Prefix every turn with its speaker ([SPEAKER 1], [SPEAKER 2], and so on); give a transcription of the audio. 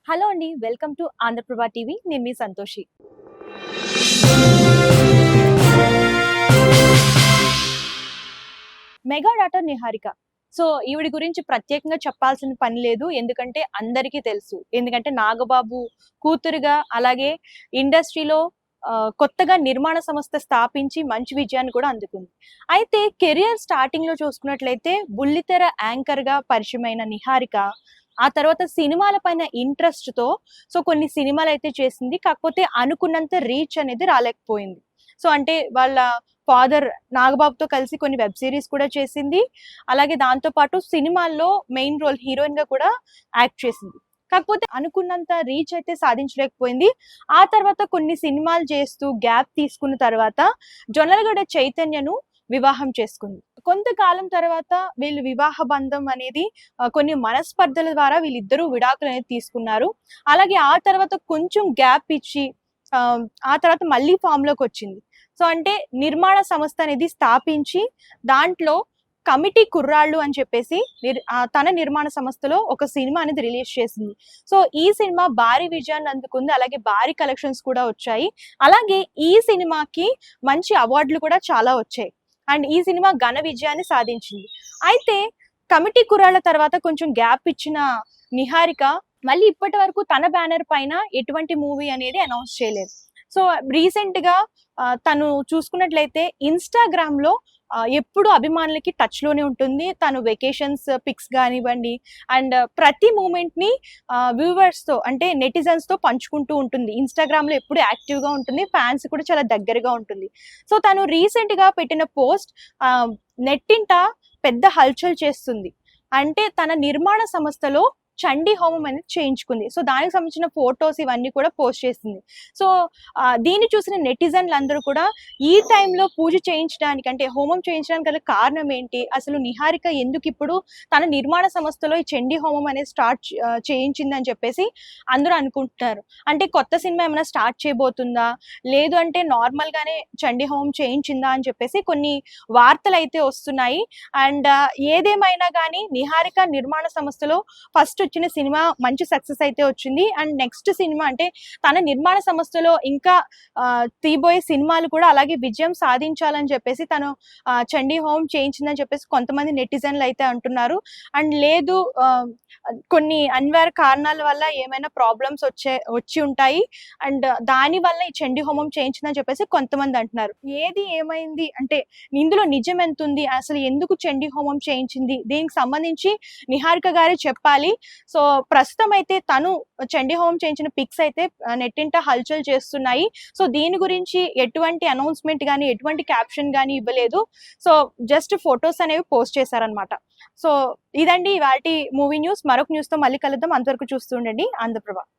[SPEAKER 1] Hello అండి. Welcome to Andhra Prabha TV. నేను మీ Santoshi. Mega daughter Niharika. So, ఈవిడ గురించి ప్రత్యేకంగా చెప్పాల్సిన పని లేదు. ఎందుకంటే అందరికీ తెలుసు. ఎందుకంటే నాగబాబు కూతురుగా అలాగే ఇండస్ట్రీలో కొత్తగా నిర్మాణ సంస్థ స్థాపించి మంచి విజయాన్ని కూడా అందుకుంది. అయితే కెరియర్ స్టార్టింగ్‌లో చూసుకున్నట్లయితే బుల్లితెర యాంకర్‌గా పరిచయమైన నిహారిక ఆ తర్వాత సినిమాల పైన ఇంట్రెస్ట్‌తో కొన్ని సినిమాలైతే చేసింది. కాకపోతే అనుకున్నంత రీచ్ అనేది రాలేకపోయింది. అంటే వాళ్ళ ఫాదర్ నాగబాబుతో కలిసి కొన్ని వెబ్ సీరీస్ కూడా చేసింది. అలాగే దాంతో పాటు సినిమాల్లో మెయిన్ రోల్ హీరోయిన్‌గా కూడా యాక్ట్ చేసింది. కాకపోతే అనుకున్నంత రీచ్ అయితే సాధించలేకపోయింది. ఆ తర్వాత కొన్ని సినిమాలు చేస్తూ గ్యాప్ తీసుకున్న తర్వాత జొన్నలగడ్డ చైతన్యను వివాహం చేసుకుంది. కొంతకాలం తర్వాత వీళ్ళు వివాహ బంధం అనేది కొన్ని మనస్పర్ధల ద్వారా వీళ్ళిద్దరూ విడాకులనేది తీసుకున్నారు. అలాగే ఆ తర్వాత కొంచెం గ్యాప్ ఇచ్చి ఆ తర్వాత మళ్ళీ ఫామ్‌లోకొచ్చింది. అంటే నిర్మాణ సంస్థ అనేది స్థాపించి దాంట్లో కమిటీ కుర్రాళ్ళు అని చెప్పేసి తన నిర్మాణ సంస్థలో ఒక సినిమా అనేది రిలీజ్ చేసింది. ఈ సినిమా భారీ విజయాన్ని అందుకుంది. అలాగే భారీ కలెక్షన్స్ కూడా వచ్చాయి. అలాగే ఈ సినిమాకి మంచి అవార్డులు కూడా చాలా వచ్చాయి. అండ్ ఈ సినిమా ఘన విజయాన్ని సాధించింది. అయితే కమిటీ కుర్రాళ్ళ తర్వాత కొంచెం గ్యాప్ ఇచ్చిన నిహారిక మళ్ళీ ఇప్పటి వరకు తన బ్యానర్ పైన ఎటువంటి మూవీ అనేది అనౌన్స్ చేయలేదు. రీసెంట్‌గా తను చూసుకున్నట్లయితే ఇన్‌స్టాగ్రామ్‌లో ఎప్పుడు అభిమానులకి టచ్‌లోనే ఉంటుంది. తను వెకేషన్స్ పిక్స్ గానివ్వండి అండ్ ప్రతి మూమెంట్‌ని వ్యూవర్స్‌తో అంటే నెటిజన్స్‌తో పంచుకుంటూ ఉంటుంది. ఇన్‌స్టాగ్రామ్‌లో ఎప్పుడు యాక్టివ్‌గా ఉంటుంది. ఫ్యాన్స్ కూడా చాలా దగ్గరగా ఉంటుంది. తను రీసెంట్‌గా పెట్టిన పోస్ట్ నెట్టింట పెద్ద హల్చల్ చేస్తుంది. అంటే తన నిర్మాణ సంస్థలో చండీ హోమం అనేది చేయించుకుంది. దానికి సంబంధించిన ఫోటోస్ ఇవన్నీ కూడా పోస్ట్ చేసింది. దీన్ని చూసిన నెటిజన్‌లందరూ కూడా ఈ టైంలో పూజ చేయించడానికి అంటే హోమం చేయించడానికి గల కారణం ఏంటి? అసలు నిహారిక ఎందుకిప్పుడు తన నిర్మాణ సంస్థలో ఈ చండీ హోమం అనేది చేయించిందని చెప్పేసి అందరూ అనుకుంటున్నారు. అంటే కొత్త సినిమా ఏమైనా స్టార్ట్ చేయబోతుందా? లేదు అంటే నార్మల్‌గానే చండీ హోమం చేయించిందా? అని చెప్పేసి కొన్ని వార్తలైతే వస్తున్నాయి. అండ్ ఏదేమైనా గానీ నిహారిక నిర్మాణ సంస్థలో ఫస్ట్ వచ్చిన సినిమా మంచి సక్సెస్ అయితే వచ్చింది. అండ్ నెక్స్ట్ సినిమా అంటే తన నిర్మాణ సంస్థలో ఇంకా తీయబోయే సినిమాలు కూడా అలాగే విజయం సాధించాలని చెప్పేసి తను చండీ హోమం చేయించిందని చెప్పేసి కొంతమంది నెటిజన్లు అయితే అంటున్నారు. అండ్ లేదు కొన్ని అనివార్య కారణాల వల్ల ఏమైనా ప్రాబ్లమ్స్ వచ్చి ఉంటాయి. అండ్ దాని వల్ల ఈ చండీ హోమం చేయించిందని చెప్పేసి కొంతమంది అంటున్నారు. ఏది ఏమైంది అంటే ఇందులో నిజం ఎంత ఉంది? అసలు ఎందుకు చండీ హోమం చేయించింది? దీనికి సంబంధించి నిహారిక గారే చెప్పాలి. ప్రస్తుతం అయితే తను చండీ హోమం చేయించిన పిక్స్ అయితే నెట్టింట హల్చల్ చేస్తున్నాయి. దీని గురించి ఎటువంటి అనౌన్స్‌మెంట్ గాని, ఎటువంటి క్యాప్షన్ గాని ఇవ్వలేదు. జస్ట్ ఫోటోస్ అనేవి పోస్ట్ చేశారన్నమాట. ఇదండి ఇవాల్టి మూవీ న్యూస్. మరొక న్యూస్‌తో మళ్ళీ కలుద్దాం. అంతవరకు చూస్తూ ఉండండి ఆంధ్రప్రభ.